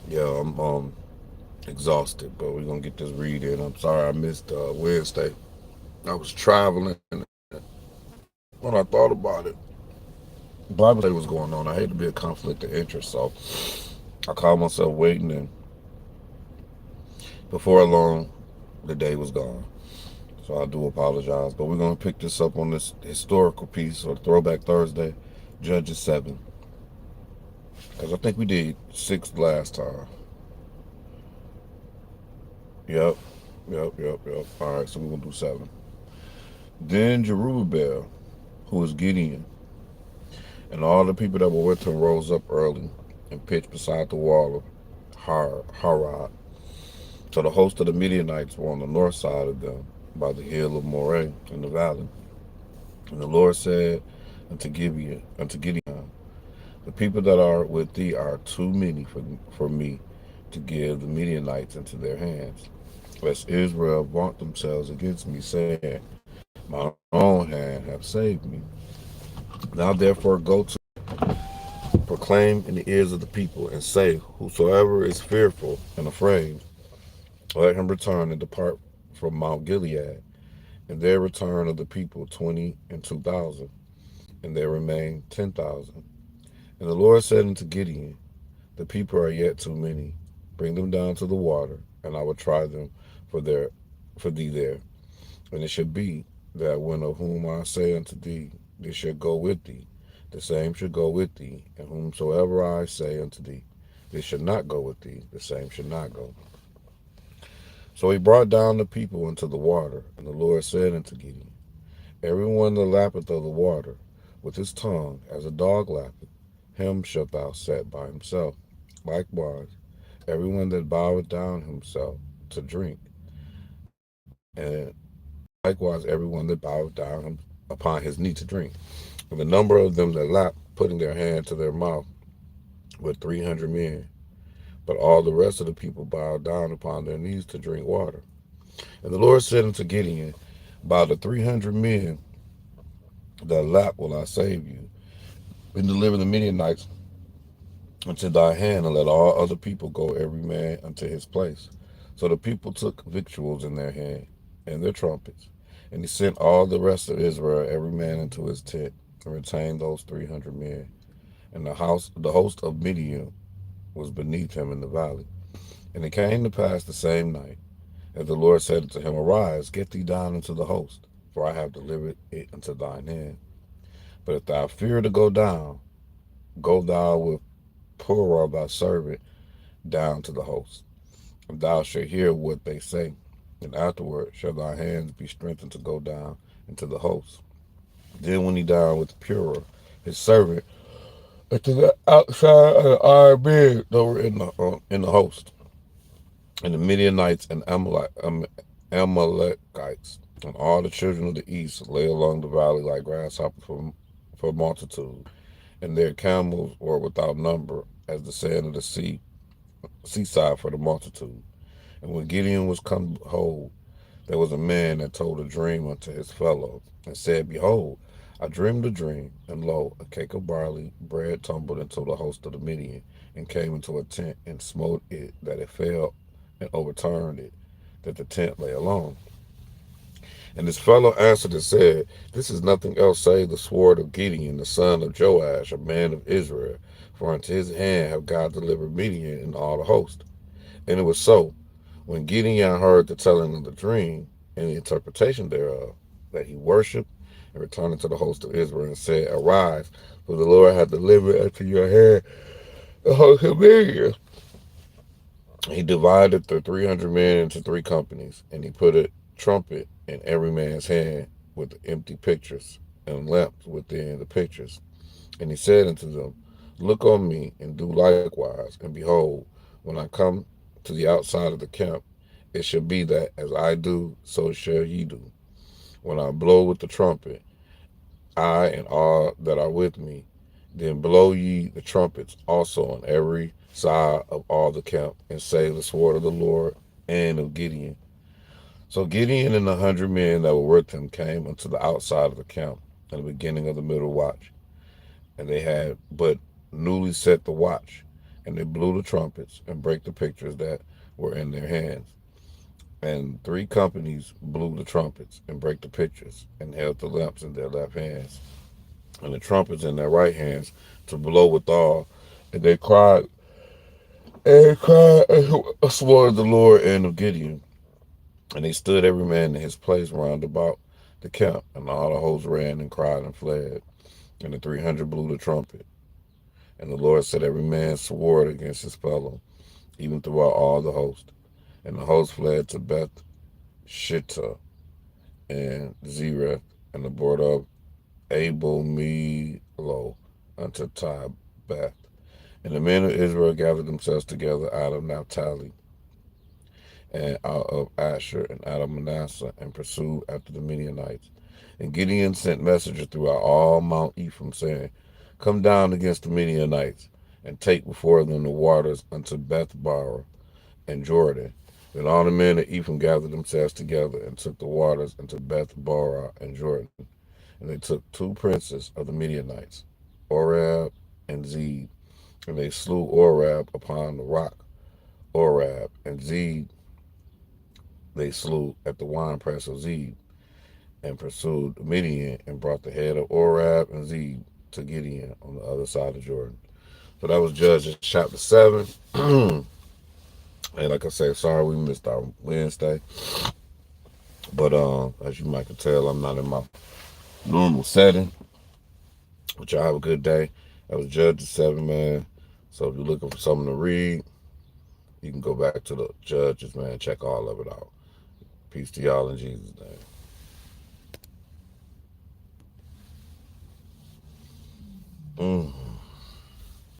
Yeah, I'm exhausted, but we're gonna get this read in. I'm sorry I missed Wednesday. I was traveling, and when I thought about it, Bible study was going on. I hate to be a conflict of interest, so I called myself waiting, and before long, the day was gone. So I do apologize, but we're gonna pick this up on this historical piece or Throwback Thursday, Judges 7, because I think we did 6 last time. Yep, yep. All right, so we're gonna do 7. Then Jerubbaal, who is Gideon, and all the people that were with him rose up early and pitched beside the wall of Harod. So the host of the Midianites were on the north side of them, by the hill of Moreh in the valley. And the Lord said unto Gideon, the people that are with thee are too many for me to give the Midianites into their hands, lest Israel vaunt themselves against me, saying, mine own hand have saved me. Now therefore go to proclaim in the ears of the people, and say, whosoever is fearful and afraid, let him return and depart from Mount Gilead. And there return of the people 20,002, and there remain 10,000. And the Lord said unto Gideon, the people are yet too many. Bring them down to the water, and I will try them for their for thee there. And it shall be that when of whom I say unto thee, this shall go with thee, the same shall go with thee, and whomsoever I say unto thee, this shall not go with thee, the same shall not go. So he brought down the people into the water, and the Lord said unto Gideon, every one that lappeth of the water with his tongue, as a dog lappeth, him shalt thou set by himself. Likewise, every one that boweth down himself to drink, and likewise every one that boweth down upon his knee to drink. And the number of them that lapped, putting their hand to their mouth, were 300 men. But all the rest of the people bowed down upon their knees to drink water. And the Lord said unto Gideon, by the 300 men that lapped will I save you, and deliver the Midianites into thy hand, and let all other people go every man unto his place. So the people took victuals in their hand, and their trumpets. And he sent all the rest of Israel, every man into his tent, and retained those 300 men. And the host of Midian was beneath him in the valley. And it came to pass the same night, as the Lord said unto him, arise, get thee down into the host, for I have delivered it into thine hand. But if thou fear to go down, go thou with Purah thy servant down to the host, and thou shalt hear what they say. And afterward shall thy hands be strengthened to go down into the host. Then went he down with Purah, his servant, into the outside of the iron bed that were in the host. And the Midianites and Amalekites and all the children of the east lay along the valley like grasshoppers for multitude, and their camels were without number, as the sand of the seaside for the multitude. And when Gideon was come, behold, there was a man that told a dream unto his fellows, and said, behold, I dreamed a dream, and lo, a cake of barley bread tumbled into the host of the Midian, and came into a tent, and smote it, that it fell, and overturned it, that the tent lay alone. And his fellow answered and said, this is nothing else save the sword of Gideon, the son of Joash, a man of Israel. For unto his hand have God delivered Midian and all the host. And it was so, when Gideon heard the telling of the dream and the interpretation thereof, that he worshipped and returned unto the host of Israel and said, arise, for the Lord hath delivered unto your hand the host of Midian. He divided the 300 men into 3 companies, and he put a trumpet in every man's hand with empty pitchers and lamps within the pitchers. And he said unto them, look on me, and do likewise. And behold, when I come to the outside of the camp, it shall be that as I do, so shall ye do. When I blow with the trumpet, I and all that are with me, then blow ye the trumpets also on every side of all the camp, and say the sword of the Lord and of Gideon. So Gideon and 100 men that were with him came unto the outside of the camp at the beginning of the middle watch, and they had but newly set the watch. and they blew the trumpets and break the pictures that were in their hands. And three companies blew the trumpets and break the pitchers and held the lamps in their left hands and the trumpets in their right hands to blow withal. And and swore the Lord and of Gideon. And they stood every man in his place round about the camp, and all the hosts ran and cried and fled. And the 300 blew the trumpet. And the Lord set every man sword against his fellow, even throughout all the host. And the host fled to Beth Shittah and Zereth, and the border of Abel Melo unto Beth. And the men of Israel gathered themselves together out of Naphtali, and out of Asher, and out of Manasseh, and pursued after the Midianites. And Gideon sent messengers throughout all Mount Ephraim, saying, Come down against the Midianites, and take before them the waters unto Bethbara and Jordan. Then all the men of Ephraim gathered themselves together, and took the waters unto Bethbara and Jordan. And they took two princes of the Midianites, Orab and Zeb, and they slew Orab upon the rock Orab, and Zeb they slew at the winepress of Zeb, and pursued Midian, and brought the head of Orab and Zeb to Gideon on the other side of Jordan. So that was Judges chapter 7. And like I said, sorry we missed our Wednesday. But as you might can tell, I'm not in my normal setting. But y'all have a good day. That was Judges 7, man. So if you're looking for something to read, you can go back to the Judges, man. Check all of it out. Peace to y'all in Jesus' name. Mm.